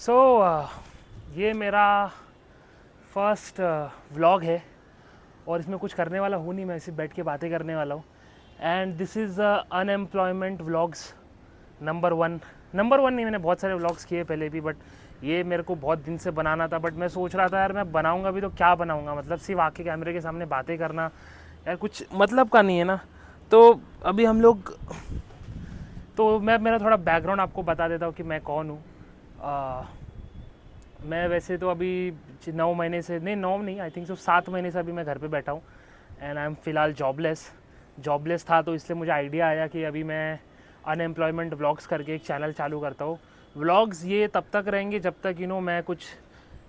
सो ये मेरा first vlog है और इसमें कुछ करने वाला हूँ नहीं, मैं सिर्फ बैठ के बातें करने वाला हूँ। And this is unemployment vlogs number one नहीं, मैंने बहुत सारे व्लॉग्स किए पहले भी, बट ये मेरे को बहुत दिन से बनाना था। बट मैं सोच रहा था यार मैं बनाऊँगा भी तो क्या बनाऊँगा, मतलब सिर्फ आके कैमरे के सामने बातें करना यार कुछ मतलब का नहीं है ना। तो अभी हम लोग, तो मैं मेरा थोड़ा बैकग्राउंड आपको बता देता हूँ कि मैं कौन हूँ। मैं वैसे तो अभी 9 महीने से, नहीं 9 नहीं, आई थिंक सो 7 महीने से अभी मैं घर पे बैठा हूँ। एंड आई एम फ़िलहाल जॉबलेस था, तो इसलिए मुझे आइडिया आया कि अभी मैं अनएम्प्लॉयमेंट व्लॉग्स करके एक चैनल चालू करता हूँ। व्लॉग्स ये तब तक रहेंगे जब तक मैं कुछ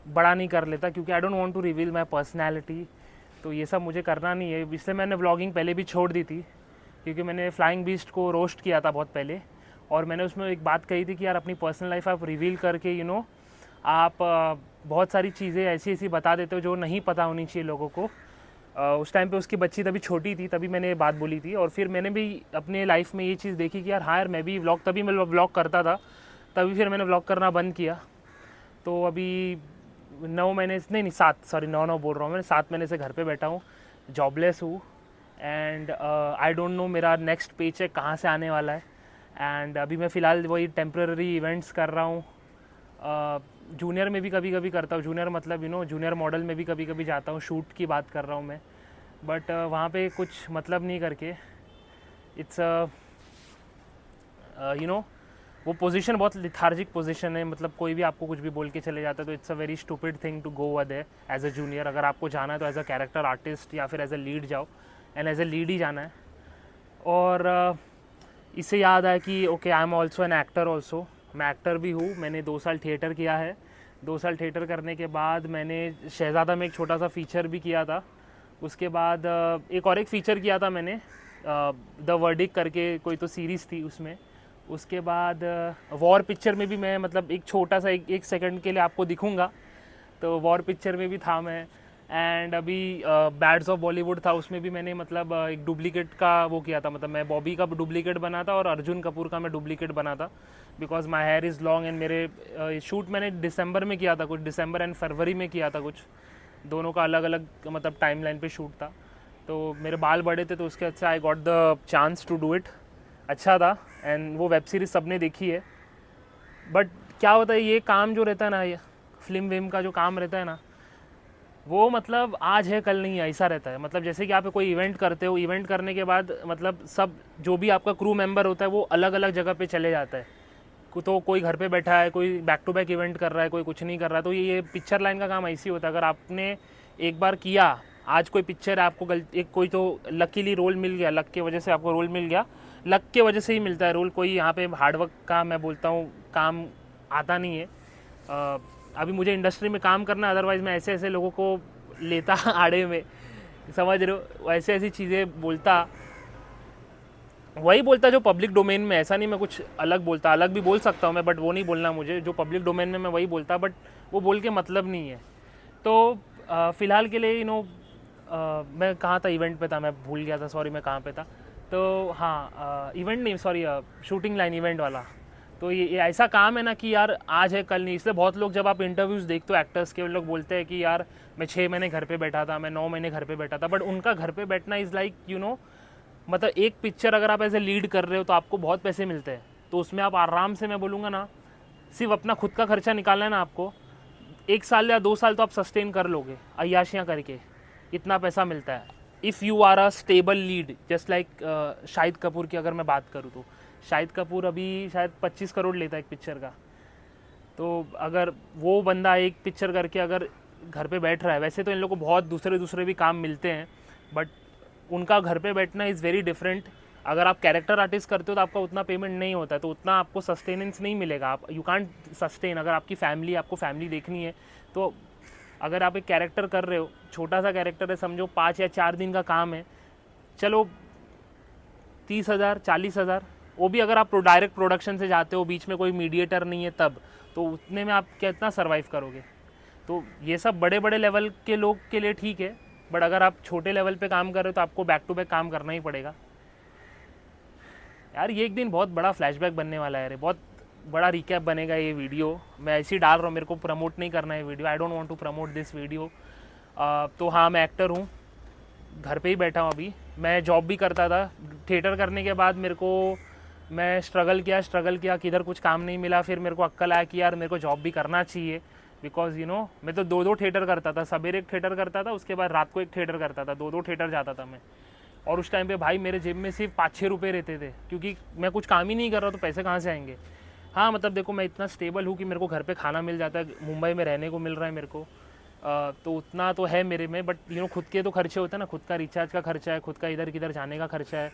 बड़ा नहीं कर लेता, क्योंकि I don't want to reveal my personality. तो ये सब मुझे करना नहीं है, इसलिए मैंने व्लॉगिंग पहले भी छोड़ दी थी, क्योंकि मैंने फ्लाइंग बीस्ट को रोस्ट किया था बहुत पहले। और मैंने उसमें एक बात कही थी कि यार अपनी पर्सनल लाइफ आप रिवील करके आप बहुत सारी चीज़ें ऐसी बता देते हो जो नहीं पता होनी चाहिए लोगों को। उस टाइम पे उसकी बच्ची तभी छोटी थी, तभी मैंने ये बात बोली थी। और फिर मैंने भी अपने लाइफ में ये चीज़ देखी कि यार हाँ यार, मैं भी व्लॉग, तभी मैं व्लॉग करता था, तभी फिर मैंने व्लॉग करना बंद किया। तो अभी 9 महीने, नहीं 7, सॉरी 9 बोल रहा हूँ मैं, 7 महीने से घर पे बैठा हूँ, जॉबलेस हूँ। एंड आई डोंट नो मेरा नेक्स्ट पे चेक कहाँ से आने वाला है। एंड अभी मैं फ़िलहाल वही टेम्प्रेरी इवेंट्स कर रहा हूँ। जूनियर में भी कभी कभी करता हूँ, जूनियर मतलब जूनियर मॉडल में भी कभी कभी जाता हूँ, शूट की बात कर रहा हूँ मैं। बट वहाँ पे कुछ मतलब नहीं करके, इट्स वो पोजीशन बहुत लिथार्जिक पोजीशन है, मतलब कोई भी आपको कुछ भी बोल के चले जाता है, तो it's a very stupid thing to go other as a junior. अगर आपको जाना है तो एज अ कैरेक्टर आर्टिस्ट या फिर एज अ लीड जाओ, एंड एज अ लीड ही जाना है। और इससे याद आया कि okay, I am also an actor also, मैं एक्टर भी हूँ। मैंने 2 साल थिएटर किया है। 2 साल थिएटर करने के बाद मैंने शहज़ादा में एक छोटा सा फीचर भी किया था। उसके बाद एक और एक फ़ीचर किया था मैंने, द वर्डिक करके कोई तो सीरीज़ थी उसमें। उसके बाद वॉर पिक्चर में भी मैं, मतलब एक छोटा सा एक सेकंड के लिए आपको दिखूंगा, तो वॉर पिक्चर में भी था मैं। एंड अभी बैड्स ऑफ बॉलीवुड था, उसमें भी मैंने मतलब एक डुप्लीकेट का वो किया था, मतलब मैं बॉबी का डुप्लीकेट बना था और अर्जुन कपूर का मैं डुप्लीकेट बना था, because my here is long. And मेरे शूट मैंने दिसंबर में किया था, कुछ दिसंबर एंड फरवरी में किया था, कुछ दोनों का अलग अलग मतलब टाइम लाइन पर शूट था। तो मेरे बाल बड़े थे, तो उसके अच्छा I got the chance to do it, अच्छा था। एंड वो वेब सीरीज़ सबने देखी है। बट क्या होता है, ये काम जो रहता है ना, ये फिल्म विम का जो काम रहता है ना, वो मतलब आज है कल नहीं है, ऐसा रहता है। मतलब जैसे कि आप कोई इवेंट करते हो, इवेंट करने के बाद मतलब सब जो भी आपका क्रू मेंबर होता है वो अलग अलग जगह पे चले जाता है। तो कोई घर पे बैठा है, कोई बैक टू बैक इवेंट कर रहा है, कोई कुछ नहीं कर रहा है। तो ये पिक्चर लाइन का काम ऐसी होता है, अगर आपने एक बार किया, आज कोई पिक्चर है, आपको एक कोई तो लकीली रोल मिल गया, लक के वजह से आपको रोल मिल गया, लक के वजह से ही मिलता है रोल, कोई यहाँ पे हार्डवर्क का मैं बोलता हूँ काम आता नहीं है। अभी मुझे इंडस्ट्री में काम करना, अदरवाइज़ मैं ऐसे ऐसे लोगों को लेता आड़े में, समझ रहे हो, ऐसे ऐसी चीज़ें बोलता, वही बोलता जो पब्लिक डोमेन में। ऐसा नहीं मैं कुछ अलग बोलता, अलग भी बोल सकता हूँ मैं, बट वो नहीं बोलना मुझे, जो पब्लिक डोमेन में मैं वही बोलता, बट वो बोल के मतलब नहीं है। तो फ़िलहाल के लिए मैं कहाँ था, इवेंट पे था, मैं भूल गया था, सॉरी मैं कहाँ पे था। तो हाँ, इवेंट नहीं, सॉरी शूटिंग लाइन इवेंट वाला। तो ये ऐसा काम है ना कि यार आज है कल नहीं, इसलिए बहुत लोग जब आप इंटरव्यूज़ देखते हो एक्टर्स के, लोग बोलते हैं कि यार मैं 6 महीने घर पे बैठा था, मैं 9 महीने घर पे बैठा था। बट उनका घर पे बैठना इज़ लाइक मतलब एक पिक्चर अगर आप ऐसे लीड कर रहे हो तो आपको बहुत पैसे मिलते हैं, तो उसमें आप आराम से, मैं बोलूँगा ना, सिर्फ अपना खुद का खर्चा निकालना है ना आपको, 1 साल या 2 साल तो आप सस्टेन कर लोगे अय्याशियाँ करके, इतना पैसा मिलता है if you are a stable lead. Just like Shahid Kapoor की अगर मैं बात करूँ, तो शाहिद कपूर अभी शायद 25 करोड़ लेता है एक पिक्चर का। तो अगर वो बंदा एक पिक्चर करके अगर घर पे बैठ रहा है, वैसे तो इन लोगों को बहुत दूसरे भी काम मिलते हैं, बट उनका घर पे बैठना इज़ वेरी डिफरेंट। अगर आप कैरेक्टर आर्टिस्ट करते हो तो आपका उतना पेमेंट नहीं होता है, तो उतना आपको सस्टेनेंस नहीं मिलेगा, आप यू कांट सस्टेन। अगर आपको फैमिली देखनी है, तो अगर आप एक कैरेक्टर कर रहे हो, छोटा सा कैरेक्टर है, समझो 5 या 4 दिन का काम है, चलो 30,000 40,000, वो भी अगर आप डायरेक्ट प्रोडक्शन से जाते हो, बीच में कोई मीडिएटर नहीं है तब, तो उतने में आप कितना सर्वाइव करोगे। तो ये सब बड़े बड़े लेवल के लोग के लिए ठीक है, बट अगर आप छोटे लेवल पे काम कर रहे हो तो आपको बैक टू बैक काम करना ही पड़ेगा। यार ये एक दिन बहुत बड़ा फ्लैशबैक बनने वाला है, बहुत बड़ा रिकैप बनेगा ये वीडियो, मैं ऐसे ही डाल रहा हूँ, मेरे को प्रमोट नहीं करना है video, I don't want to promote this video. तो हाँ, मैं एक्टर हूँ, घर पे ही बैठा हूँ अभी। मैं जॉब भी करता था, थिएटर करने के बाद मैं स्ट्रगल किया, किधर कुछ काम नहीं मिला, फिर मेरे को अक्ल आया कि यार मेरे को जॉब भी करना चाहिए, बिकॉज मैं तो 2-2 थिएटर करता था, सवेरे एक थिएटर करता था, उसके बाद रात को एक थिएटर करता था, 2-2 थिएटर जाता था मैं। और उस टाइम पे भाई मेरे जेब में सिर्फ 5-6 रुपये रहते थे, क्योंकि मैं कुछ काम ही नहीं कर रहा, तो पैसे कहाँ से आएंगे। हाँ मतलब देखो, मैं इतना स्टेबल हूँ कि मेरे को घर पे खाना मिल जाता है, मुंबई में रहने को मिल रहा है मेरे को, तो उतना तो है मेरे में। बट खुद के तो खर्चे होते हैं ना, खुद का रिचार्ज का खर्चा है, खुद का इधर किधर जाने का खर्चा है,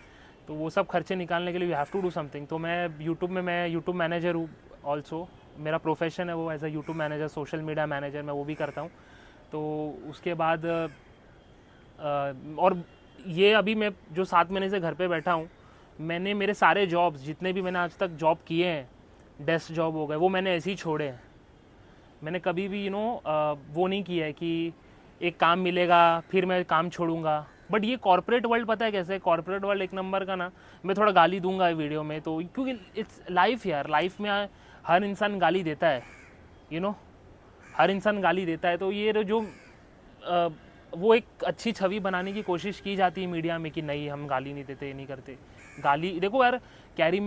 तो वो सब खर्चे निकालने के लिए you have to do something. तो मैं यूट्यूब मैनेजर हूँ ऑल्सो, मेरा प्रोफेशन है वो as a YouTube manager, social media manager, मैं वो भी करता हूँ। तो उसके बाद और ये अभी मैं जो 7 महीने से घर पे बैठा हूँ, मैंने मेरे सारे जॉब्स जितने भी मैंने आज तक जॉब किए हैं, डेस्क जॉब हो गए, वो मैंने ऐसे ही छोड़े हैं। मैंने कभी भी वो नहीं किया है कि एक काम मिलेगा फिर मैं काम छोड़ूंगा। बट ये कॉर्पोरेट वर्ल्ड पता है कैसे, कॉर्पोरेट वर्ल्ड एक नंबर का ना, मैं थोड़ा गाली दूंगा वीडियो में, तो क्योंकि इट्स लाइफ यार, लाइफ में हर इंसान गाली देता है, हर इंसान गाली देता है। तो ये जो वो एक अच्छी छवि बनाने की कोशिश की जाती है मीडिया में कि नहीं हम गाली नहीं देते, नहीं करते गाली। देखो यार, कैरी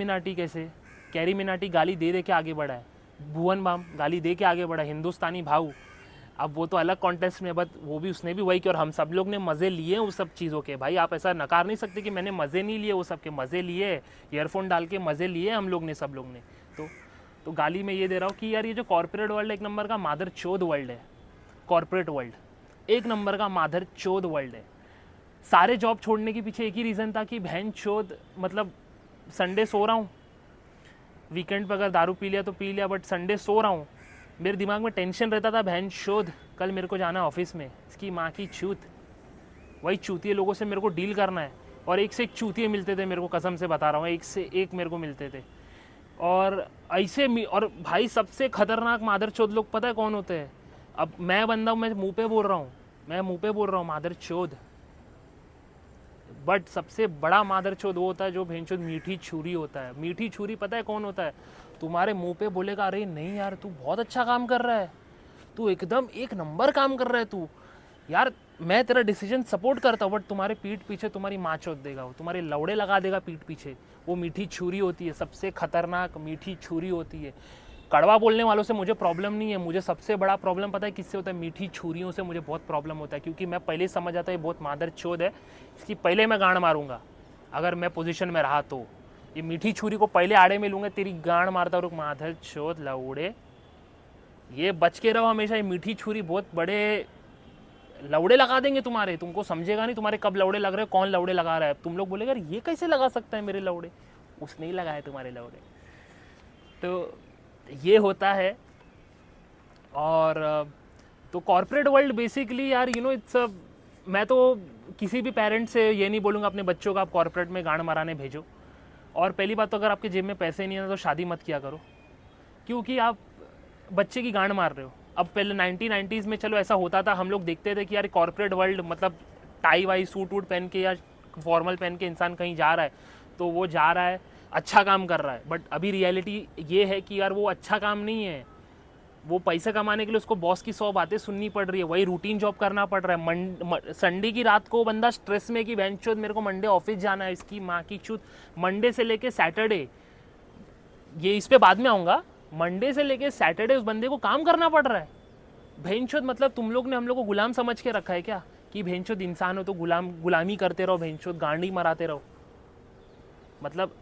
मिनाटी गाली दे दे के आगे बढ़ा है, भुवन बाम गाली दे के आगे बढ़ा, हिंदुस्तानी भाऊ, अब वो तो अलग कॉन्टेस्ट में, बट वो भी उसने भी वही किया, और हम सब लोग ने मज़े लिए उस सब चीज़ों के। भाई आप ऐसा नकार नहीं सकते कि मैंने मज़े नहीं लिए, वो सब के मज़े लिए, ईयरफोन डाल के मज़े लिए हम लोग ने, सब लोग ने। तो गाली में ये दे रहा हूँ कि यार ये जो कॉर्पोरेट वर्ल्ड एक नंबर का मादर चोद वर्ल्ड है, कॉर्पोरेट वर्ल्ड एक नंबर का मादर चोद वर्ल्ड है। सारे जॉब छोड़ने के पीछे एक ही रीज़न था कि बहन चोद, मतलब संडे सो रहा हूँ, वीकेंड पर अगर दारू पी लिया तो पी लिया, बट संडे सो रहा हूँ, मेरे दिमाग में टेंशन रहता था, बहन चोद कल मेरे को जाना है ऑफिस में, इसकी माँ की चूत, वही चूतिए लोगों से मेरे को डील करना है। और एक से एक चूतिए मिलते थे मेरे को, कसम से बता रहा हूँ, एक से एक मेरे को मिलते थे। और और भाई सबसे खतरनाक मादर चोद लोग पता है कौन होते हैं? अब मैं बंदा हूँ, मैं मुँह पे बोल रहा हूँ मादर चोद, बट सबसे बड़ा मादर चोद वो होता है जो भेंचोद मीठी छुरी होता है। मीठी छुरी पता है कौन होता है? तुम्हारे मुंह पे बोलेगा अरे नहीं यार तू बहुत अच्छा काम कर रहा है, तू एकदम एक नंबर काम कर रहा है, तू यार मैं तेरा डिसीजन सपोर्ट करता हूँ, बट तुम्हारे पीठ पीछे तुम्हारी माँ चोद देगा, वो तुम्हारे लौड़े लगा देगा पीठ पीछे। वो मीठी छुरी होती है, सबसे खतरनाक मीठी छुरी होती है। कड़वा बोलने वालों से मुझे प्रॉब्लम नहीं है, मुझे सबसे बड़ा प्रॉब्लम पता है किससे होता है? मीठी छुरियों से मुझे बहुत प्रॉब्लम होता है, क्योंकि मैं पहले ही समझ आता है ये बहुत मादर चोद है, इसकी पहले मैं गांड मारूंगा अगर मैं पोजीशन में रहा तो। ये मीठी छुरी को पहले आड़े में लूँगा, तेरी गांड मारता रुक मादर चोद लौड़े, ये बच के रहो हमेशा। ये मीठी छुरी बहुत बड़े लौड़े लगा देंगे तुम्हारे, तुमको समझेगा नहीं तुम्हारे कब लौड़े लग रहे हैं, कौन लौड़े लगा रहा है। तुम लोग बोलेगा ये कैसे लगा सकता है मेरे लौड़े, उसने ही लगाए तुम्हारे लौड़े। तो ये होता है। और तो कॉर्पोरेट वर्ल्ड बेसिकली यार इट्स मैं तो किसी भी पेरेंट्स से ये नहीं बोलूँगा अपने बच्चों को आप कॉर्पोरेट में गांड माराने भेजो। और पहली बात तो अगर आपके जेब में पैसे नहीं है तो शादी मत किया करो, क्योंकि आप बच्चे की गांड मार रहे हो। अब पहले 1990s में चलो ऐसा होता था, हम लोग देखते थे कि यार कॉर्पोरेट वर्ल्ड मतलब टाई वाई सूट वूट पहन के या फॉर्मल पहन के इंसान कहीं जा रहा है तो वो जा रहा है अच्छा काम कर रहा है। बट अभी रियलिटी ये है कि यार वो अच्छा काम नहीं है, वो पैसे कमाने के लिए उसको बॉस की 100 बातें सुननी पड़ रही है, वही रूटीन जॉब करना पड़ रहा है। संडे की रात को बंदा स्ट्रेस में कि बेंचोद मेरे को मंडे ऑफिस जाना है, इसकी माँ की चूत। मंडे से लेके सैटरडे, ये इस पे बाद में आऊँगा, मंडे से लेके सैटरडे उस बंदे को काम करना पड़ रहा है। भेंचोद मतलब तुम लोग ने हम लोग को गुलाम समझ के रखा है क्या? कि भेंचोद इंसान हो तो गुलामी करते रहो, भेंचोद गांडी मराते रहो। मतलब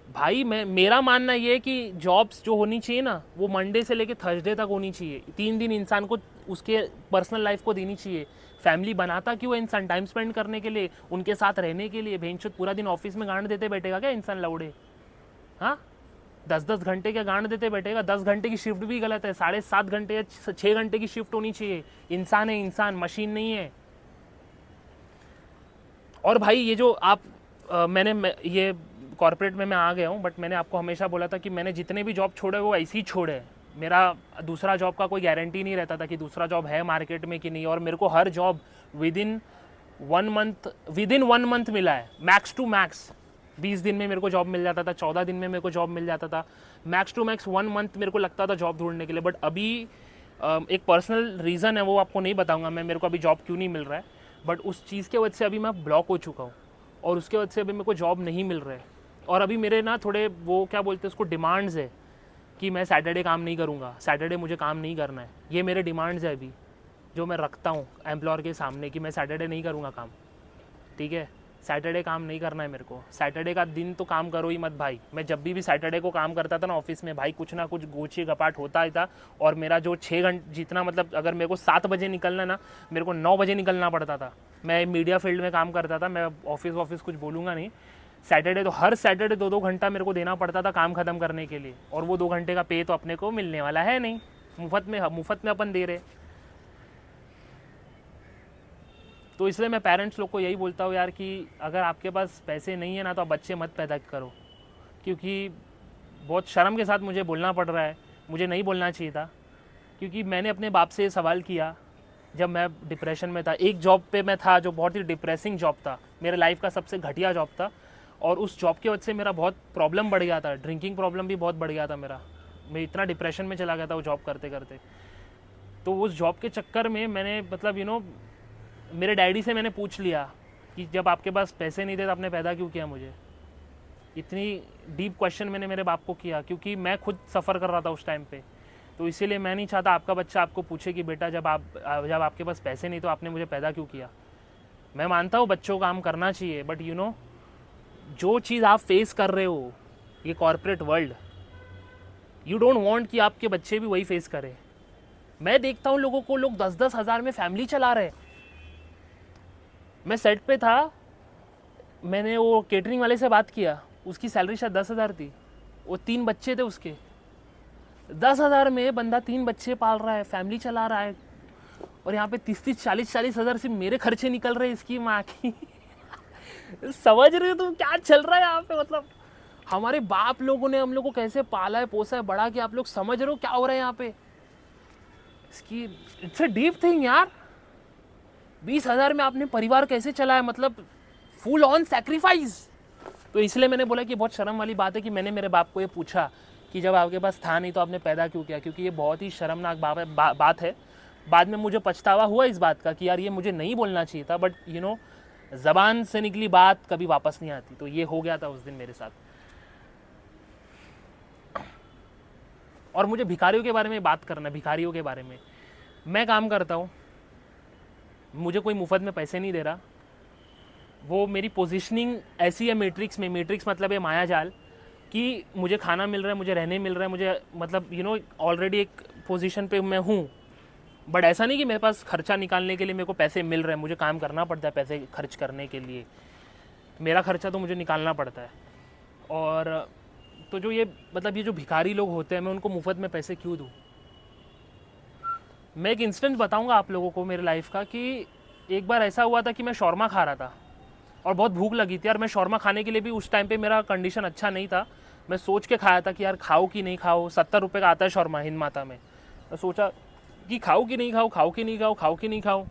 भाई मेरा मानना ये है कि जॉब्स जो होनी चाहिए ना वो मंडे से लेके थर्सडे तक होनी चाहिए। 3 दिन इंसान को उसके पर्सनल लाइफ को देनी चाहिए। फैमिली बनाता क्यों है इंसान? टाइम स्पेंड करने के लिए, उनके साथ रहने के लिए। भेंचोद पूरा दिन ऑफिस में गांड देते बैठेगा क्या इंसान लौड़े? हाँ 10-10 घंटे के गांड देते बैठेगा। 10 घंटे की शिफ्ट भी गलत है, 7.5 घंटे या 6 घंटे की शिफ्ट होनी चाहिए। इंसान है इंसान, मशीन नहीं है। और भाई ये जो आप ये कॉर्पोरेट में मैं आ गया हूँ, बट मैंने आपको हमेशा बोला था कि मैंने जितने भी जॉब छोड़े वो ऐसे ही छोड़े। मेरा दूसरा जॉब का कोई गारंटी नहीं रहता था कि दूसरा जॉब है मार्केट में कि नहीं। और मेरे को हर जॉब विद इन 1 मंथ मिला है, मैक्स टू मैक्स। 20 दिन में मेरे को जॉब मिल जाता था, 14 दिन में मेरे को जॉब मिल जाता था, मैक्स टू मैक्स 1 मंथ मेरे को लगता था जॉब ढूंढने के लिए। बट अभी एक पर्सनल रीज़न है, वो आपको नहीं बताऊंगा मैं, मेरे को अभी जॉब क्यों नहीं मिल रहा है, बट उस चीज़ के वजह से अभी मैं ब्लॉक हो चुका हूँ और उसके वजह से अभी मेरे को जॉब नहीं मिल रहा है। और अभी मेरे ना थोड़े वो क्या बोलते हैं उसको, डिमांड्स है कि मैं सैटरडे काम नहीं करूँगा, सैटरडे मुझे काम नहीं करना है। ये मेरे डिमांड्स है अभी जो मैं रखता हूँ एम्प्लॉयर के सामने कि मैं सैटरडे नहीं करूँगा काम, ठीक है, सैटरडे काम नहीं करना है मेरे को। सैटरडे का दिन तो काम करो ही मत भाई। मैं जब भी सैटरडे को काम करता था ना ऑफिस में भाई, कुछ ना कुछ गोची गपाट होता ही था। और मेरा जो 6 घंटे जितना, मतलब अगर मेरे को 7 बजे निकलना ना, मेरे को 9 बजे निकलना पड़ता था। मैं मीडिया फील्ड में काम करता था, मैं ऑफिस कुछ बोलूँगा नहीं। सैटरडे तो हर सैटरडे 2-2 घंटा मेरे को देना पड़ता था काम ख़त्म करने के लिए, और वो 2 घंटे का पे तो अपने को मिलने वाला है नहीं, मुफ्त में अपन दे रहे। तो इसलिए मैं पेरेंट्स लोग को यही बोलता हूँ यार कि अगर आपके पास पैसे नहीं है ना, तो आप बच्चे मत पैदा करो। क्योंकि बहुत शर्म के साथ मुझे बोलना पड़ रहा है, मुझे नहीं बोलना चाहिए था, क्योंकि मैंने अपने बाप से सवाल किया जब मैं डिप्रेशन में था। एक जॉब पे मैं था जो बहुत ही डिप्रेसिंग जॉब था, मेरे लाइफ का सबसे घटिया जॉब था, और उस जॉब की वजह से मेरा बहुत प्रॉब्लम बढ़ गया था, ड्रिंकिंग प्रॉब्लम भी बहुत बढ़ गया था मेरा। मैं इतना डिप्रेशन में चला गया था वो जॉब करते करते। तो उस जॉब के चक्कर में मैंने मतलब मेरे डैडी से मैंने पूछ लिया कि जब आपके पास पैसे नहीं थे तो आपने पैदा क्यों किया मुझे। इतनी डीप क्वेश्चन मैंने मेरे बाप को किया, क्योंकि मैं खुद सफ़र कर रहा था उस टाइम पे। तो इसीलिए मैं नहीं चाहता आपका बच्चा आपको पूछे कि बेटा जब आपके पास पैसे नहीं तो आपने मुझे पैदा क्यों किया। मैं मानता हूँ बच्चों को काम करना चाहिए, बट जो चीज़ आप फेस कर रहे हो, ये corporate world, you don't want कि आपके बच्चे भी वही फेस करें। मैं देखता हूँ लोगों को, लोग 10-10 हज़ार में फैमिली चला रहे हैं। मैं सेट पे था, मैंने वो केटरिंग वाले से बात किया, उसकी सैलरी शायद 10,000 थी, वो 3 बच्चे थे उसके। 10,000 में बंदा 3 बच्चे पाल रहा है, फैमिली चला रहा है, और यहाँ पे 30-30, 40-40 हज़ार से मेरे खर्चे निकल रहे हैं इसकी माँ की। समझ रहे हो तुम क्या चल रहा है यहाँ पे? मतलब हमारे बाप लोगों ने हम लोग को कैसे पाला है, पोसा है, बड़ा किया, आप लोग समझ रहे हो क्या हो रहा है यहाँ पे इसकी? इट्स अ डीप थिंग यार। 20,000 में आपने परिवार कैसे चलाया, मतलब फुल ऑन सैक्रिफाइस। तो इसलिए मैंने बोला कि बहुत शर्म वाली बात है कि मैंने मेरे बाप को ये पूछा कि जब आपके पास था नहीं तो आपने पैदा क्यों किया, क्योंकि ये बहुत ही शर्मनाक बात है। बाद में मुझे पछतावा हुआ इस बात का कि यार ये मुझे नहीं बोलना चाहिए था, बट ज़बान से निकली बात कभी वापस नहीं आती। तो ये हो गया था उस दिन मेरे साथ। और मुझे भिखारियों के बारे में बात करना, भिखारियों के बारे में। मैं काम करता हूँ, मुझे कोई मुफ्त में पैसे नहीं दे रहा, वो मेरी पोजीशनिंग ऐसी है मैट्रिक्स में। मैट्रिक्स मतलब है माया जाल, कि मुझे खाना मिल रहा है, मुझे रहने मिल रहा है, मुझे मतलब ऑलरेडी एक पोजीशन पे मैं हूँ। बट ऐसा नहीं कि मेरे पास खर्चा निकालने के लिए मेरे को पैसे मिल रहे हैं, मुझे काम करना पड़ता है पैसे खर्च करने के लिए, मेरा खर्चा तो मुझे निकालना पड़ता है। और तो जो ये जो भिखारी लोग होते हैं, मैं उनको मुफ्त में पैसे क्यों दूँ? मैं एक इंस्टेंट बताऊंगा आप लोगों को मेरे लाइफ का, कि एक बार ऐसा हुआ था कि मैं शौरमा खा रहा था और बहुत भूख लगी थी। और मैं शौरमा खाने के लिए भी उस टाइम पे मेरा कंडीशन अच्छा नहीं था, मैं सोच के खाया था कि यार खाओ कि नहीं खाओ। 70 रुपये का आता है शौरमा हिंद माता में। मैं सोचा कि खाओ कि नहीं खाओ, खाओ कि नहीं खाओ, खाओ कि नहीं खाओ।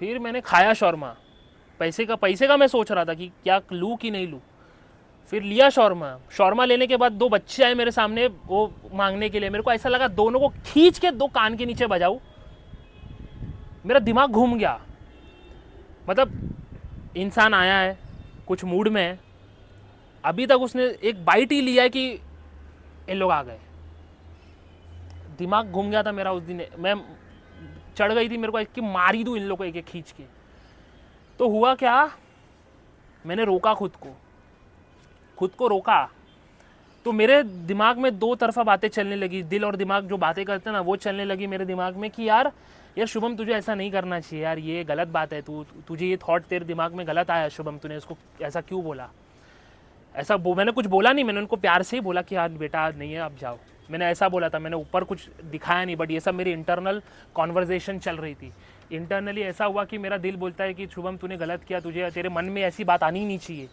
फिर मैंने खाया शौरमा, पैसे का मैं सोच रहा था कि क्या लूँ कि नहीं लूँ। फिर लिया शौरमा लेने के बाद 2 बच्चे आए मेरे सामने वो मांगने के लिए। मेरे को ऐसा लगा दोनों को खींच के 2 कान के नीचे बजाऊं। मेरा दिमाग घूम गया। मतलब इंसान आया है कुछ मूड में है, अभी तक उसने एक बाइट ही लिया है कि इन लोग आ गए। दिमाग घूम गया था मेरा उस दिन। मैं चढ़ गई थी मेरे को कि मारी दूं इन लोग को एक एक खींच के। तो हुआ क्या, मैंने रोका खुद को रोका, तो मेरे दिमाग में 2 तरफा बातें चलने लगी। दिल और दिमाग जो बातें करते हैं ना, वो चलने लगी मेरे दिमाग में कि यार शुभम तुझे ऐसा नहीं करना चाहिए यार, ये गलत बात है, तुझे ये थॉट तेरे दिमाग में गलत आया शुभम, तूने इसको ऐसा क्यों बोला। मैंने कुछ बोला नहीं, मैंने उनको प्यार से ही बोला कि यार बेटा नहीं है आप जाओ। मैंने ऐसा बोला था, मैंने ऊपर कुछ दिखाया नहीं, बट ये सब मेरी इंटरनल कॉन्वर्जेशन चल रही थी। इंटरनली ऐसा हुआ कि मेरा दिल बोलता है कि शुभम तूने गलत किया, तेरे मन में ऐसी बात आनी नहीं चाहिए।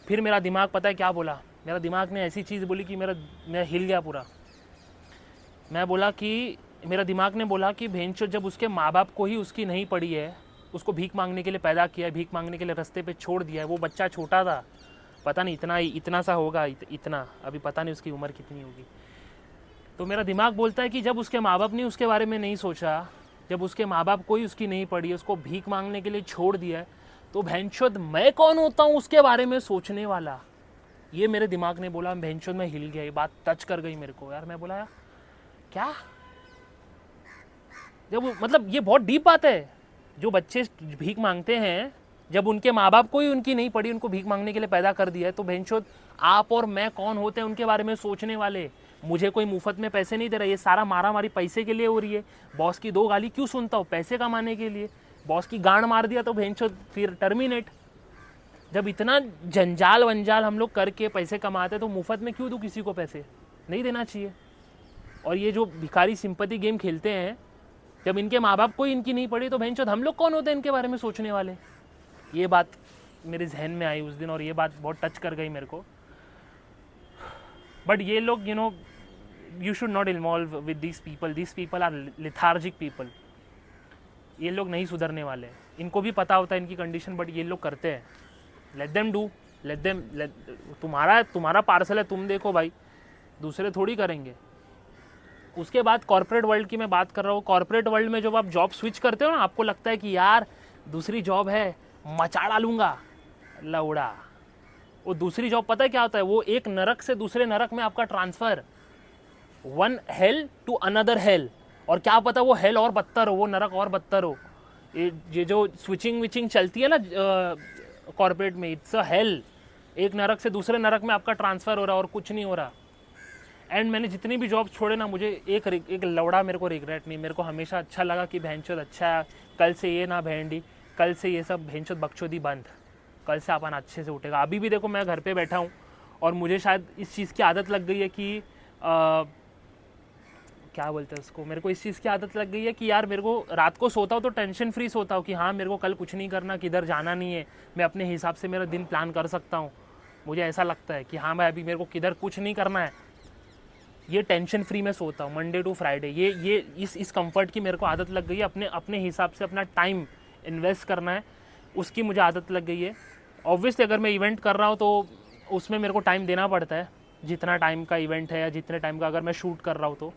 फिर मेरा दिमाग पता है क्या बोला, मेरा दिमाग ने ऐसी चीज़ बोली कि मैं हिल गया पूरा। मेरा दिमाग ने बोला कि भेंचो, जब उसके माँ बाप को ही उसकी नहीं पड़ी है, उसको भीख मांगने के लिए पैदा किया है, भीख मांगने के लिए रास्ते पे छोड़ दिया है, वो बच्चा छोटा था पता नहीं इतना सा होगा, इतना, अभी पता नहीं उसकी उम्र कितनी होगी। तो मेरा दिमाग बोलता है कि जब उसके माँ बाप ने उसके बारे में नहीं सोचा, जब उसके माँ बाप कोई उसकी नहीं पढ़ी, उसको भीख मांगने के लिए छोड़ दिया है, तो भैंचोद मैं कौन होता हूँ उसके बारे में सोचने वाला। ये मेरे दिमाग ने बोला, भैंचोद में हिल गया, ये बात टच कर गई मेरे को यार। मैं बोला यार क्या, जब मतलब ये बहुत डीप बात है। जो बच्चे भीख मांगते हैं, जब उनके माँ बाप को ही उनकी नहीं पड़ी, उनको भीख मांगने के लिए पैदा कर दिया है, तो भैंचोद आप और मैं कौन होते हैं उनके बारे में सोचने वाले। मुझे कोई मुफ्त में पैसे नहीं दे रहा, ये सारा मारा मारी पैसे के लिए हो रही है। बॉस की 2 गाली क्यों सुनता हूँ, पैसे कमाने के लिए। बॉस की गांड मार दिया तो भैंचोद फिर टर्मिनेट। जब इतना जंजाल वंजाल हम लोग करके पैसे कमाते तो मुफ्त में क्यों दूँ किसी को पैसे, नहीं देना चाहिए। और ये जो भिखारी सिंपैथी गेम खेलते हैं, जब इनके माँ बाप को इनकी नहीं पड़ी, तो भैंचोद हम लोग कौन होते हैं इनके बारे में सोचने वाले। ये बात मेरे जहन में आई उस दिन, और ये बात बहुत टच कर गई मेरे को। बट ये लोग you should not involve with this people are lethargic people. ये लोग नहीं सुधरने वाले, इनको भी पता होता है इनकी कंडीशन, बट ये लोग करते हैं। लेट देम डू, तुम्हारा पार्सल है, तुम देखो भाई, दूसरे थोड़ी करेंगे। उसके बाद कॉर्पोरेट वर्ल्ड की मैं बात कर रहा हूँ। कॉर्पोरेट वर्ल्ड में जब आप जॉब स्विच करते हो ना, आपको लगता है कि यार दूसरी जॉब है, मचा डालूंगा, लौड़ा। वो दूसरी जॉब पता है क्या होता है, वो एक नरक से दूसरे नरक में आपका transfer, one hell to another hell. और क्या पता वो हेल और बदतर हो, वो नरक और बदतर हो। ये जो स्विचिंग विचिंग चलती है ना कॉर्पोरेट में, इट्स अ हेल। एक नरक से दूसरे नरक में आपका ट्रांसफ़र हो रहा है और कुछ नहीं हो रहा। एंड मैंने जितनी भी जॉब छोड़े ना, मुझे एक लौड़ा मेरे को रिग्रेट नहीं। मेरे को हमेशा अच्छा लगा कि भैंचोद अच्छा है, कल से ये ना भेंडी, कल से ये सब भैंचोद बकचोदी बंद, कल से अपन अच्छे से उठेगा। अभी भी देखो मैं घर पे बैठा हूँ और मुझे शायद इस चीज़ की आदत लग गई है कि क्या बोलते हैं उसको, मेरे को इस चीज़ की आदत लग गई है कि यार मेरे को रात को सोता हूँ तो टेंशन फ्री सोता हूँ कि हाँ मेरे को कल कुछ नहीं करना, किधर जाना नहीं है, मैं अपने हिसाब से मेरा दिन प्लान कर सकता हूँ। मुझे ऐसा लगता है कि हाँ भाई अभी मेरे को किधर कुछ नहीं करना है, ये टेंशन फ्री में सोता हूँ मंडे टू फ्राइडे। ये इस कंफर्ट की मेरे को आदत लग गई है। अपने हिसाब से अपना टाइम इन्वेस्ट करना है, उसकी मुझे आदत लग गई है। ऑब्वियसली अगर मैं इवेंट कर रहा हूँ तो उसमें मेरे को टाइम देना पड़ता है, जितना टाइम का इवेंट है या जितने टाइम का अगर मैं शूट कर रहा हूँ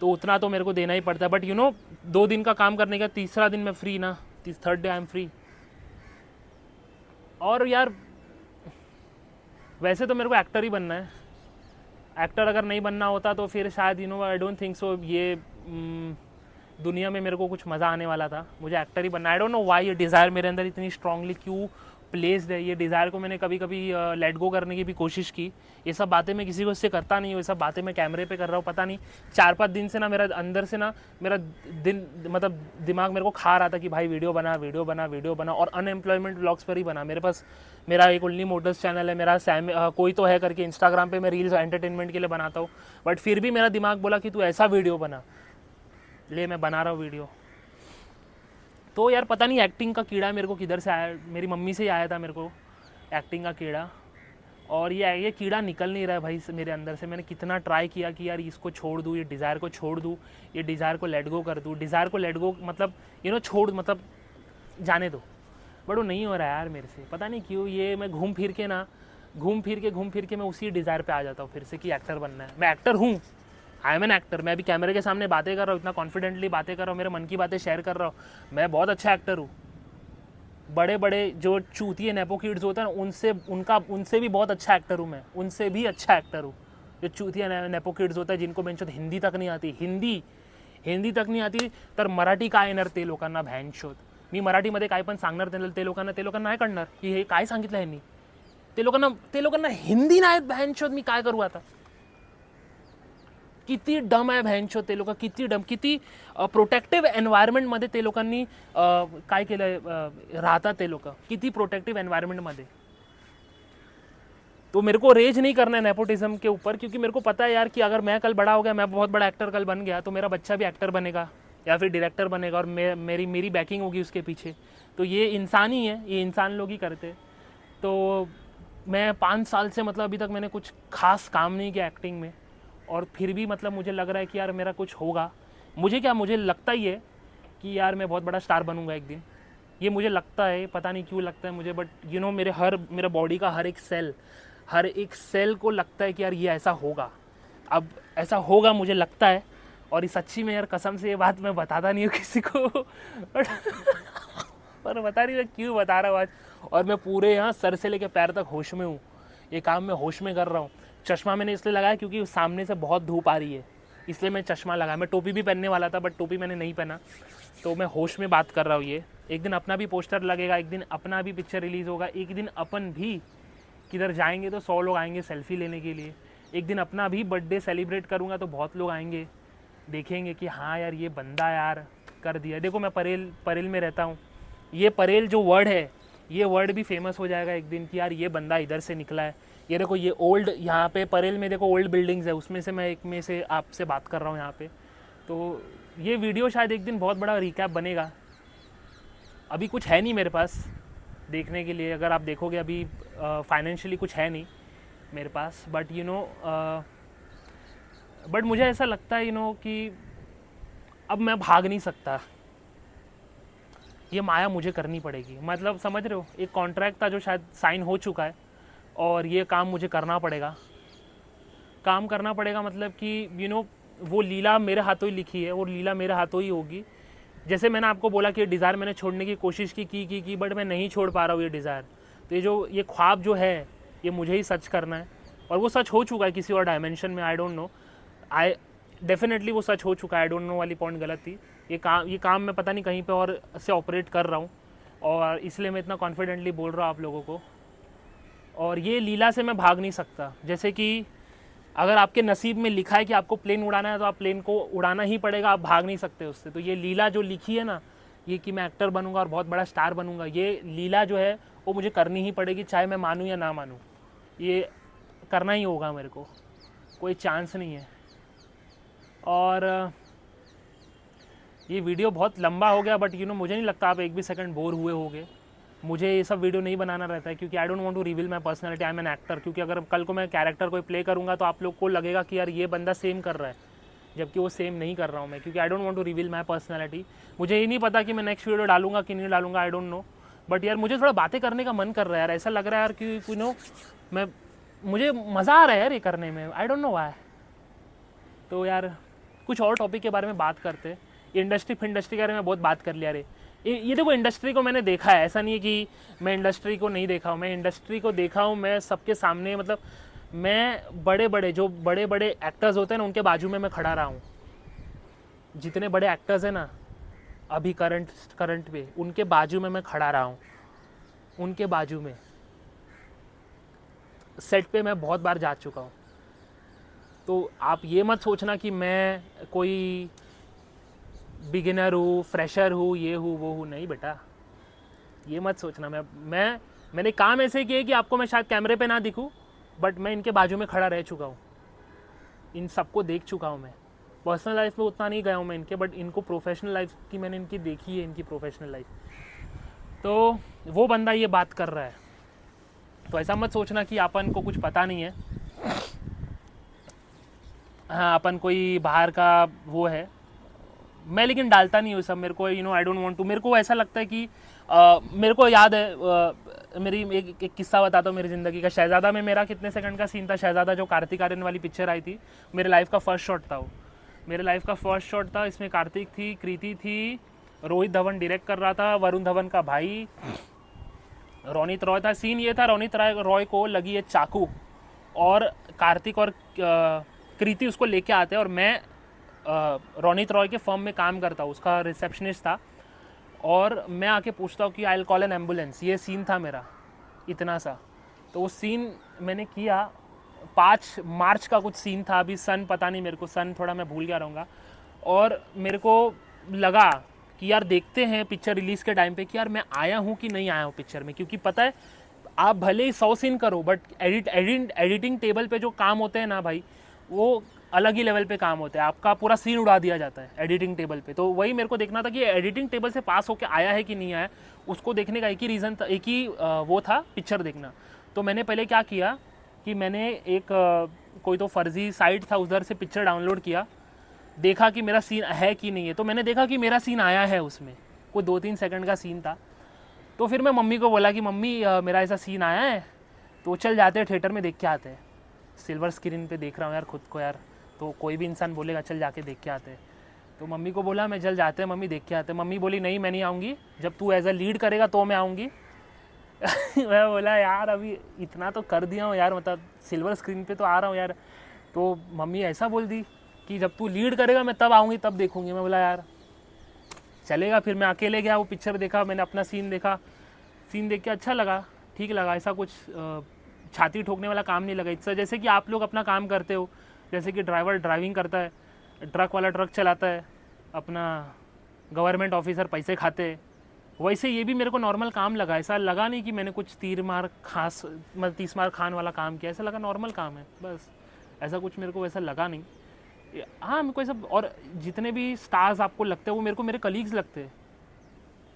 तो उतना तो मेरे को देना ही पड़ता है। बट 2 दिन का काम करने का तीसरा दिन मैं फ्री ना, third day I am free. और यार वैसे तो मेरे को एक्टर ही बनना है। एक्टर अगर नहीं बनना होता तो फिर शायद आई डोंट थिंक सो ये दुनिया में मेरे को कुछ मज़ा आने वाला था। मुझे एक्टर ही बनना। आई डोंट नो व्हाई ये डिज़ायर मेरे अंदर इतनी स्ट्रांगली क्यों प्लेस्ड है। ये डिज़ायर को मैंने कभी कभी लेट गो करने की भी कोशिश की। ये सब बातें मैं किसी को इससे करता नहीं हूँ, ये सब बातें मैं कैमरे पे कर रहा हूँ। पता नहीं 4-5 दिन से ना मेरा अंदर से ना मेरा दिन मतलब दिमाग मेरे को खा रहा था कि भाई वीडियो बना और अनएम्प्लॉयमेंट व्लॉग्स पर ही बना। मेरे पास मेरा एक ओनली मोटर्स चैनल है, मेरा कोई तो है करके इंस्टाग्राम पे मैं रील्स एंटरटेनमेंट के लिए बनाता हूँ। बट फिर भी मेरा दिमाग बोला कि तू ऐसा वीडियो बना, ले मैं बना रहा हूँ वीडियो। तो यार पता नहीं एक्टिंग का कीड़ा मेरे को किधर से आया, मेरी मम्मी से ही आया था मेरे को एक्टिंग का कीड़ा। और ये कीड़ा निकल नहीं रहा है भाई मेरे अंदर से। मैंने कितना ट्राई किया कि यार इसको छोड़ दूँ, ये डिज़ायर को छोड़ दूँ, ये डिज़ायर को लेट गो कर दूँ। डिज़ायर को लेट गो मतलब छोड़ मतलब जाने दो, बट वो नहीं हो रहा है यार मेरे से। पता नहीं क्यों ये मैं घूम फिर के मैं उसी डिज़ायर पे आ जाता हूँ फिर से कि एक्टर बनना है। मैं एक्टर हूँ, आई एम एन एक्टर। मैं अभी कैमरे के सामने बातें कर रहा हूँ, इतना कॉन्फिडेंटली बातें कर रहा हूँ, मेरे मन की बातें शेयर कर रहा हूँ। मैं बहुत अच्छा एक्टर हूँ। बड़े बड़े जो चूतिए नेपो किड्स होते हैं ना, उनसे भी बहुत अच्छा एक्टर हूँ मैं, उनसे भी अच्छा एक्टर हूँ। जो चूतिया नेपो किड्स होता है जिनको बेंचोत हिंदी तक नहीं आती, हिंदी तक नाही आती, तर मराठी काय येणार ते लोकांना भॅनशोध। मी मराठीमध्ये काय पण सांगणार ते लोकांना नाही कळणार की हे काय सांगितलं ह्यांनी। ते लोकांना हिंदी नाही भॅनशोध। मी काय करू आता। किती डम आहे भॅनशोध ते लोक, किती डम, किती प्रोटेक्टिव्ह एन्व्हायरमेंटमध्ये ते लोकांनी काय केलं राहतात ते लोक, किती प्रोटेक्टिव्ह एन्वायरमेंटमध्ये। तो मेरे को रेज नहीं करना है नेपोटिज्म के ऊपर, क्योंकि मेरे को पता है यार कि अगर मैं कल बड़ा हो गया, मैं बहुत बड़ा एक्टर कल बन गया, तो मेरा बच्चा भी एक्टर बनेगा या फिर डायरेक्टर बनेगा और मेरी बैकिंग होगी उसके पीछे। तो ये इंसान ही है, ये इंसान लोग ही करते। तो मैं 5 साल से मतलब अभी तक मैंने कुछ खास काम नहीं किया एक्टिंग में, और फिर भी मतलब मुझे लग रहा है कि यार मेरा कुछ होगा। मुझे लगता ही है कि यार मैं बहुत बड़ा स्टार बनूंगा एक दिन। ये मुझे लगता है, पता नहीं क्यों लगता है मुझे, बट यू नो मेरा बॉडी का हर एक सेल को लगता है कि यार ये ऐसा होगा, अब ऐसा होगा मुझे लगता है। और ये सच्ची में यार, कसम से ये बात मैं बताता नहीं हूँ किसी को बट पर बता नहीं मैं क्यों बता रहा हूँ आज। और मैं पूरे यहाँ सर से लेकर पैर तक होश में हूँ, ये काम मैं होश में कर रहा हूँ। चश्मा मैंने इसलिए लगाया क्योंकि सामने से बहुत धूप आ रही है, इसलिए मैं चश्मा लगाया। मैं टोपी भी पहनने वाला था बट टोपी मैंने नहीं पहना, तो मैं होश में बात कर रहा हूँ। ये एक दिन अपना भी पोस्टर लगेगा, एक दिन अपना भी पिक्चर रिलीज़ होगा, एक दिन अपन भी किधर जाएंगे तो 100 लोग आएंगे सेल्फी लेने के लिए, एक दिन अपना भी बर्थडे सेलिब्रेट करूँगा तो बहुत लोग आएंगे, देखेंगे कि हाँ यार ये बंदा यार कर दिया। देखो मैं परेल में रहता हूँ, ये परेल जो वर्ड है, ये वर्ड भी फेमस हो जाएगा एक दिन कि यार ये बंदा इधर से निकला है। ये देखो ये ओल्ड, यहाँ पे परेल में देखो ओल्ड बिल्डिंग्स है, उसमें से मैं एक में से आपसे बात कर रहा हूँ यहाँ पे। तो ये वीडियो शायद एक दिन बहुत बड़ा रिकैप बनेगा। अभी कुछ है नहीं मेरे पास देखने के लिए, अगर आप देखोगे अभी फाइनेंशियली कुछ है नहीं मेरे पास, बट यू नो बट मुझे ऐसा लगता है यू नो कि अब मैं भाग नहीं सकता, ये माया मुझे करनी पड़ेगी। मतलब समझ रहे हो, एक कॉन्ट्रैक्ट था जो शायद साइन हो चुका है और ये काम मुझे करना पड़ेगा, काम करना पड़ेगा। मतलब कि यू नो वो लीला मेरे हाथों ही लिखी है, वो लीला मेरे हाथों ही होगी। जैसे मैंने आपको बोला कि ये डिज़ायर मैंने छोड़ने की कोशिश की बट मैं नहीं छोड़ पा रहा हूँ ये डिज़ायर। तो ये ख्वाब जो है ये मुझे ही सच करना है, और वो सच हो चुका है किसी और डायमेंशन में। आई डोंट नो, आई डेफिनेटली वो सच हो चुका है। आई डोंट नो वाली पॉइंट गलत थी। ये काम मैं पता नहीं कहीं पे और से ऑपरेट कर रहा हूँ, और इसलिए मैं इतना कॉन्फिडेंटली बोल रहा हूँ आप लोगों को। और ये लीला से मैं भाग नहीं सकता। जैसे कि अगर आपके नसीब में लिखा है कि आपको प्लेन उड़ाना है तो आप प्लेन को उड़ाना ही पड़ेगा, आप भाग नहीं सकते उससे। तो ये लीला जो लिखी है ना, ये कि मैं एक्टर बनूंगा और बहुत बड़ा स्टार बनूंगा, ये लीला जो है वो मुझे करनी ही पड़ेगी, चाहे मैं मानूँ या ना मानूँ। ये करना ही होगा मेरे को, कोई चांस नहीं है। और ये वीडियो बहुत लंबा हो गया, बट यू नो मुझे नहीं लगता आप एक भी सेकंड बोर हुए होगे। मुझे ये सब वीडियो नहीं बनाना रहता है क्योंकि I don't want to reveal my personality, I am an actor. क्योंकि अगर कल को मैं कैरेक्टर कोई प्ले करूँगा तो आप लोग को लगेगा कि यार ये बंदा सेम कर रहा है, जबकि वो सेम नहीं कर रहा हूँ मैं, क्योंकि I don't want to reveal my personality. मुझे ये नहीं पता कि मैं नेक्स्ट वीडियो डालूंगा कि नहीं डालूंगा, आई डोंट नो। बट यार मुझे थोड़ा बातें करने का मन कर रहा है यार, ऐसा लग रहा है यार कि यू नो मुझे मज़ा आ रहा है यार ये करने में, आई डोंट नो व्हाई। तो यार कुछ और टॉपिक के बारे में बात करते हैं। इंडस्ट्री के बारे में बहुत बात कर लिया रे। ये देखो इंडस्ट्री को मैंने देखा है, ऐसा नहीं है कि मैं इंडस्ट्री को नहीं देखा हूँ, मैं इंडस्ट्री को देखा हूँ। मैं सबके सामने, मतलब मैं बड़े बड़े एक्टर्स होते हैं ना, उनके बाजू में मैं खड़ा रहा हूँ। जितने बड़े एक्टर्स हैं ना अभी करंट पे, उनके बाजू में मैं खड़ा रहा हूँ, उनके बाजू में। सेट पे मैं बहुत बार जा चुका हूँ। तो आप ये मत सोचना कि मैं कोई बिगिनर हूँ, फ्रेशर हूँ, ये हूँ वो हूँ, नहीं बेटा, ये मत सोचना। मैंने काम ऐसे किए कि आपको मैं शायद कैमरे पे ना दिखूँ, बट मैं इनके बाजू में खड़ा रह चुका हूँ, इन सबको देख चुका हूँ मैं। पर्सनल लाइफ में उतना नहीं गया हूँ मैं इनके, बट इनको प्रोफेशनल लाइफ की मैंने इनकी देखी है, इनकी प्रोफेशनल लाइफ। तो वो बंदा ये बात कर रहा है, तो ऐसा मत सोचना कि अपन को कुछ पता नहीं है। हाँ, अपन कोई बाहर का वो है। मैं लेकिन डालता नहीं हूँ सब, मेरे को you know I don't want to. मेरे को ऐसा लगता है कि मेरे को याद है, मेरी एक किस्सा बताता हूँ मेरी ज़िंदगी का। शहज़ादा में मेरा कितने सेकंड का सीन था, शहज़ादा जो कार्तिक आर्यन वाली पिक्चर आई थी, मेरे लाइफ का फर्स्ट शॉट था वो, मेरे लाइफ का फर्स्ट शॉट था। इसमें कार्तिक थी, कृति थी, रोहित धवन डायरेक्ट कर रहा था, वरुण धवन का भाई रोनित रॉय था। सीन ये था, रोनित रॉय को लगी है चाकू, और कार्तिक और कृति उसको लेके आते हैं, और मैं रोनित रॉय के फर्म में काम करता हूँ, उसका रिसेप्शनिस्ट था, और मैं आके पूछता हूँ कि I will call N ambulance. ये सीन था मेरा, इतना सा। तो वो सीन मैंने किया, 5 मार्च का कुछ सीन था, अभी सन पता नहीं मेरे को, सन थोड़ा मैं भूल गया रहूँगा। और मेरे को लगा कि यार देखते हैं पिक्चर रिलीज़ के टाइम पे कि यार मैं आया हूँ कि नहीं आया हूँ पिक्चर में। क्योंकि पता है आप भले ही 100 सीन करो, बट एडिटिंग टेबल पे जो काम होते हैं ना भाई, वो अलग ही लेवल पे काम होता है। आपका पूरा सीन उड़ा दिया जाता है एडिटिंग टेबल पे। तो वही मेरे को देखना था कि एडिटिंग टेबल से पास होके आया है कि नहीं आया, उसको देखने का एक ही रीज़न था, एक ही वो था, पिक्चर देखना। तो मैंने पहले क्या किया कि मैंने एक कोई तो फर्जी साइट था, उधर से पिक्चर डाउनलोड किया, देखा कि मेरा सीन है कि नहीं है। तो मैंने देखा कि मेरा सीन आया है उसमें, कोई 2-3 सेकंड का सीन था। तो फिर मैं मम्मी को बोला कि मम्मी मेरा ऐसा सीन आया है, तो चल जाते हैं थिएटर में देख के आते हैं। सिल्वर स्क्रीन पे देख रहा हूँ यार खुद को यार, तो कोई भी इंसान बोलेगा चल जाके देख के आते हैं। तो मम्मी को बोला मैं चल जाते हैं मम्मी देख के आते हैं। मम्मी बोली नहीं मैं नहीं आऊँगी, जब तू एज अ लीड करेगा तो मैं आऊँगी। मैं बोला यार अभी इतना तो कर दिया हूँ यार, मतलब सिल्वर स्क्रीन पे तो आ रहा हूँ यार। तो मम्मी ऐसा बोल दी कि जब तू लीड करेगा मैं तब आऊँगी तब देखूँगी। मैं बोला यार चलेगा। फिर मैं अकेले गया, वो पिक्चर देखा, मैंने अपना सीन देखा, सीन देख के अच्छा लगा, ठीक लगा। ऐसा कुछ छाती ठोकने वाला काम नहीं लगा। इससे जैसे कि आप लोग अपना काम करते हो, जैसे कि ड्राइवर ड्राइविंग करता है, ट्रक वाला ट्रक चलाता है, अपना गवर्नमेंट ऑफिसर पैसे खाते हैं, वैसे ये भी मेरे को नॉर्मल काम लगा। ऐसा लगा नहीं कि मैंने कुछ तीर मार खास मतलब 30 मार खान वाला काम किया, ऐसा लगा नॉर्मल काम है बस। ऐसा कुछ मेरे को वैसा लगा नहीं। हाँ मेरे को ऐसा, और जितने भी स्टार्स आपको लगते हैं वो मेरे को मेरे कलीग्स लगते हैं।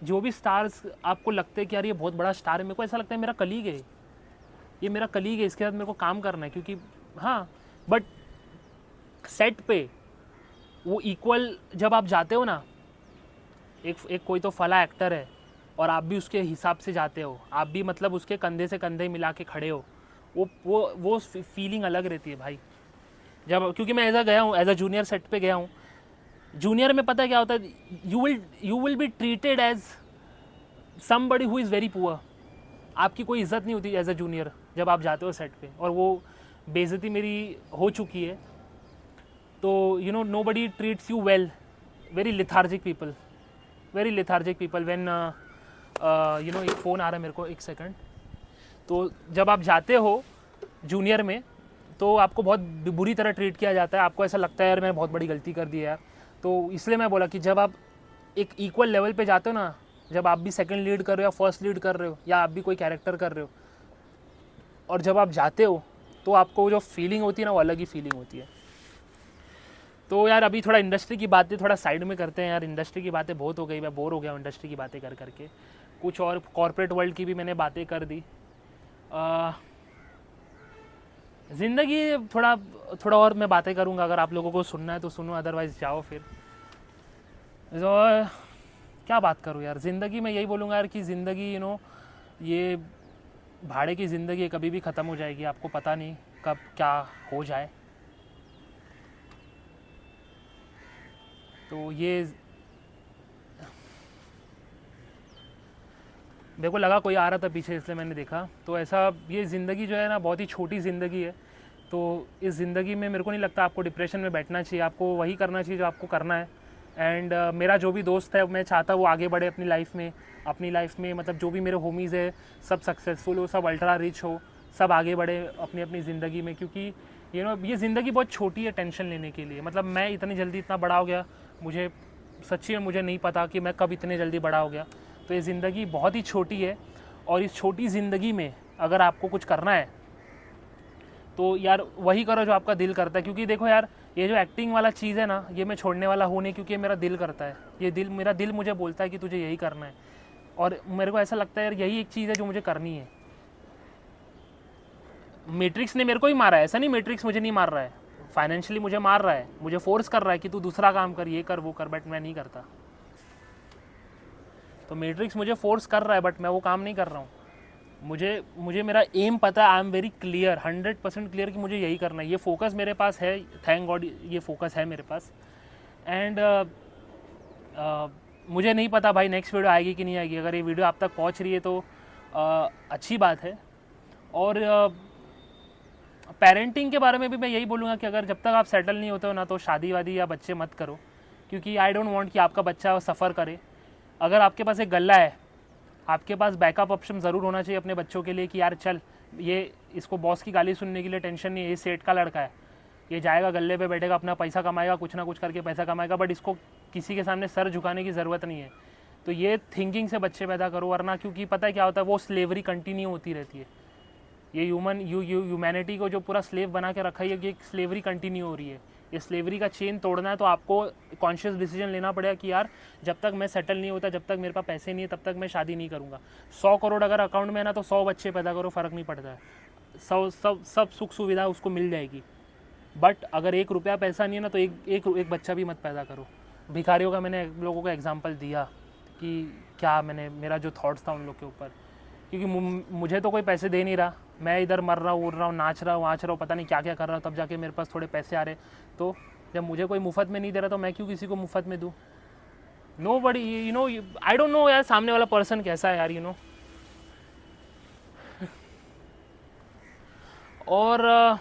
जो भी स्टार्स आपको लगते हैं कि यार ये बहुत बड़ा स्टार है, मेरे को ऐसा लगता है मेरा कलीग है, ये मेरा कलीग है, इसके साथ मेरे को काम करना है। क्योंकि हाँ बट सेट पे वो इक्वल जब आप जाते हो ना, एक कोई तो फला एक्टर है और आप भी उसके हिसाब से जाते हो, आप भी मतलब उसके कंधे से कंधे मिला के खड़े हो, वो फीलिंग अलग रहती है भाई। जब क्योंकि मैं ऐसा गया हूँ, एज अ जूनियर सेट पे गया हूँ। जूनियर में पता है क्या होता है, you will be treated as somebody who is very poor. आपकी कोई इज्जत नहीं होती एज अ जूनियर जब आप जाते हो सेट पे, और वो बेइज्जती मेरी हो चुकी है। तो you know nobody treats you well, very lethargic people, very lethargic people. When you know एक फ़ोन आ रहा है मेरे को, एक सेकंड। तो जब आप जाते हो जूनियर में तो आपको बहुत बुरी तरह ट्रीट किया जाता है, आपको ऐसा लगता है यार मैंने बहुत बड़ी गलती कर दी है यार। तो इसलिए मैं बोला कि जब आप एक इक्वल लेवल पे जाते हो ना, जब आप भी सेकंड लीड कर रहे हो या फर्स्ट लीड कर रहे हो या आप भी कोई कैरेक्टर कर रहे हो, और जब आप जाते हो तो आपको जो फीलिंग होती है ना वो अलग ही फीलिंग होती है। तो यार अभी थोड़ा इंडस्ट्री की बातें थोड़ा साइड में करते हैं यार, इंडस्ट्री की बातें बहुत हो गई, मैं बोर हो गया हूँ इंडस्ट्री की बातें कर करके। कुछ और कॉर्पोरेट वर्ल्ड की भी मैंने बातें कर दी। ज़िंदगी थोड़ा और मैं बातें करूँगा, अगर आप लोगों को सुनना है तो सुनो, अदरवाइज़ जाओ फिर। तो क्या बात करूँ यार, ज़िंदगी में यही बोलूँगा यार कि ज़िंदगी यू नो ये भाड़े की ज़िंदगी कभी भी ख़त्म हो जाएगी, आपको पता नहीं कब क्या हो जाए। तो ये मेरे को लगा कोई आ रहा था पीछे, इसलिए मैंने देखा। तो ऐसा ये ज़िंदगी जो है ना बहुत ही छोटी ज़िंदगी है। तो इस ज़िंदगी में मेरे को नहीं लगता आपको डिप्रेशन में बैठना चाहिए, आपको वही करना चाहिए जो आपको करना है। एंड मेरा जो भी दोस्त है मैं चाहता वो आगे बढ़े अपनी लाइफ में, मतलब जो भी मेरे होमीज़ है सब सक्सेसफुल हो, सब अल्ट्रा रिच हो, सब आगे बढ़े अपनी अपनी ज़िंदगी में। क्योंकि यू नो ये ज़िंदगी बहुत छोटी है टेंशन लेने के लिए। मतलब मैं इतनी जल्दी इतना बड़ा हो गया, मुझे सच्ची में मुझे नहीं पता कि मैं कब इतने जल्दी बड़ा हो गया। तो ये ज़िंदगी बहुत ही छोटी है, और इस छोटी ज़िंदगी में अगर आपको कुछ करना है तो यार वही करो जो आपका दिल करता है। क्योंकि देखो यार ये जो एक्टिंग वाला चीज़ है ना, ये मैं छोड़ने वाला हूँ नहीं, क्योंकि ये मेरा दिल करता है। ये मेरा दिल मुझे बोलता है कि तुझे यही करना है, और मेरे को ऐसा लगता है यार यही एक चीज़ है जो मुझे करनी है। मैट्रिक्स ने मेरे को ही मारा है, ऐसा नहीं मैट्रिक्स मुझे नहीं मार रहा है, फाइनेंशियली मुझे मार रहा है, मुझे फोर्स कर रहा है कि तू दूसरा काम कर, ये कर वो कर, बट मैं नहीं करता। तो मैट्रिक्स मुझे फोर्स कर रहा है बट मैं वो काम नहीं कर रहा हूँ। मुझे मेरा एम पता है, I am very clear, 100% clear कि मुझे यही करना है। ये फोकस मेरे पास है, थैंक गॉड ये फोकस है मेरे पास। एंड मुझे नहीं पता भाई नेक्स्ट वीडियो आएगी कि नहीं आएगी। अगर ये वीडियो आप तक पहुँच रही है तो अच्छी बात है। और पेरेंटिंग के बारे में भी मैं यही बोलूँगा कि अगर जब तक आप सेटल नहीं होते हो ना, तो शादी वादी या बच्चे मत करो, क्योंकि आई डोंट वांट कि आपका बच्चा सफ़र करे। अगर आपके पास एक गल्ला है, आपके पास बैकअप ऑप्शन ज़रूर होना चाहिए अपने बच्चों के लिए कि यार चल, ये इसको बॉस की गाली सुनने के लिए टेंशन नहीं है, ये सेठ का लड़का है, ये जाएगा गल्ले पे बैठेगा, अपना पैसा कमाएगा, कुछ ना कुछ करके पैसा कमाएगा, बट इसको किसी के सामने सर झुकाने की ज़रूरत नहीं है। तो ये थिंकिंग से बच्चे पैदा करो, वरना क्योंकि पता है क्या होता है, वो स्लेवरी कंटिन्यू होती रहती है। ये ह्यूमैनिटी को जो पूरा स्लेव बना के रखा है, ये स्लेवरी कंटिन्यू हो रही है। ये स्लेवरी का चेन तोड़ना है तो आपको कॉन्शियस डिसीजन लेना पड़ेगा कि यार जब तक मैं सेटल नहीं होता, जब तक मेरे पास पैसे नहीं है, तब तक मैं शादी नहीं करूँगा। 100 करोड़ अगर अकाउंट में है ना, तो 100 बच्चे पैदा करो, फ़र्क नहीं पड़ता है, सब सुख सुविधा उसको मिल जाएगी। बट अगर 1 रुपया पैसा नहीं है ना, तो एक बच्चा भी मत पैदा करो। भिखारियों का मैंने लोगों को एग्जाम्पल दिया कि क्या मैंने मेरा जो थॉट्स था उन लोग के ऊपर, क्योंकि मुझे तो कोई पैसे दे नहीं रहा, मैं इधर मर रहा हूँ, उड़ रहा हूँ, नाच रहा हूँ, वाँच रहा हूँ, पता नहीं क्या क्या कर रहा हूँ, तब जाके मेरे पास थोड़े पैसे आ रहे। तो जब मुझे कोई मुफ्त में नहीं दे रहा तो मैं क्यों किसी को मुफ्त में दूँ? No buddy, you know, I don't know यार सामने वाला पर्सन कैसा है यार, यू नो। और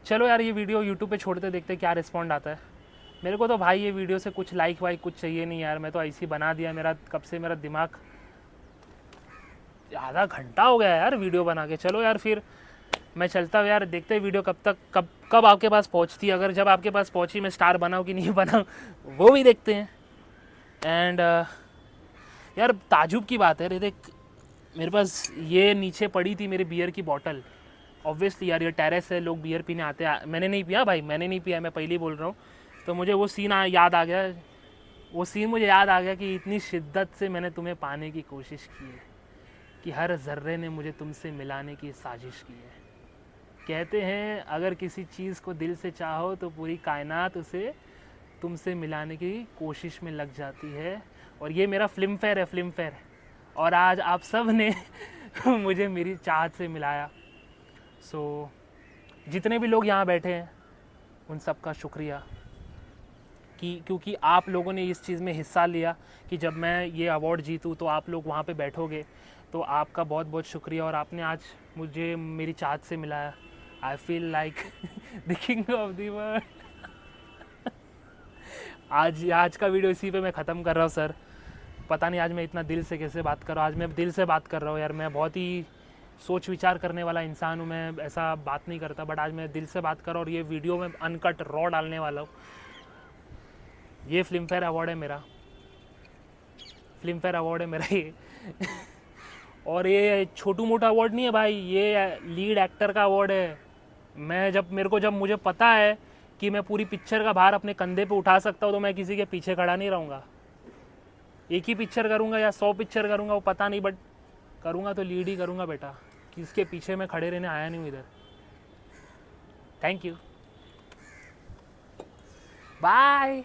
चलो यार ये वीडियो यूट्यूब पे छोड़ते, देखते क्या रिस्पॉन्ड आता है। मेरे को तो भाई ये वीडियो से कुछ लाइक वाइक कुछ चाहिए नहीं यार, मैं तो ऐसे ही बना दिया, मेरा कब से मेरा दिमाग, आधा घंटा हो गया यार वीडियो बना के। चलो यार फिर मैं चलता हूँ यार, देखते हैं वीडियो कब आपके पास पहुँचती है। अगर जब आपके पास पहुँची मैं स्टार बनाऊँ कि नहीं बनाऊँ वो भी देखते हैं। एंड यार ताजुब की बात है, रे देख मेरे पास ये नीचे पड़ी थी मेरे बियर की बॉटल। ऑब्वियसली यार ये टेरेस है, लोग बियर पीने आते हैं, मैंने नहीं पिया भाई, मैंने नहीं पिया, मैं पहले ही बोल रहा हूँ। तो मुझे वो सीन याद आ गया, वो सीन मुझे याद आ गया कि इतनी शिद्दत से मैंने तुम्हें पाने की कोशिश की है कि हर ज़र्रे ने मुझे तुमसे मिलाने की साजिश की है। कहते हैं अगर किसी चीज़ को दिल से चाहो तो पूरी कायनात उसे तुमसे मिलाने की कोशिश में लग जाती है। और ये मेरा फिल्म फेयर है, फिल्म फेयर, और आज आप सब ने मुझे मेरी चाहत से मिलाया। सो जितने भी लोग यहाँ बैठे हैं उन सब का शुक्रिया, क्योंकि आप लोगों ने इस चीज़ में हिस्सा लिया कि जब मैं ये अवार्ड जीतूँ तो आप लोग वहाँ पे बैठोगे, तो आपका बहुत बहुत शुक्रिया। और आपने आज मुझे मेरी चाहत से मिलाया। I feel like the king of the world. आज का वीडियो इसी पे मैं ख़त्म कर रहा हूँ सर। पता नहीं आज मैं इतना दिल से कैसे बात कर रहा हूँ, आज मैं दिल से बात कर रहा हूँ यार। मैं बहुत ही सोच विचार करने वाला इंसान हूँ, मैं ऐसा बात नहीं करता, बट आज मैं दिल से बात कर रहा हूँ। और ये वीडियो में अनकट रॉ डालने वाला हूँ। ये फिल्म फेयर अवार्ड है मेरा, फिल्म फेयर अवार्ड है मेरा ये। और ये छोटू मोटा अवार्ड नहीं है भाई, ये लीड एक्टर का अवार्ड है। जब मुझे पता है कि मैं पूरी पिक्चर का भार अपने कंधे पे उठा सकता हूँ तो मैं किसी के पीछे खड़ा नहीं रहूँगा। एक ही पिक्चर करूँगा या 100 पिक्चर करूँगा वो पता नहीं, बट करूँगा तो लीड ही करूँगा बेटा, किसके पीछे मैं खड़े रहने आया नहीं हूँ इधर। Thank you, bye.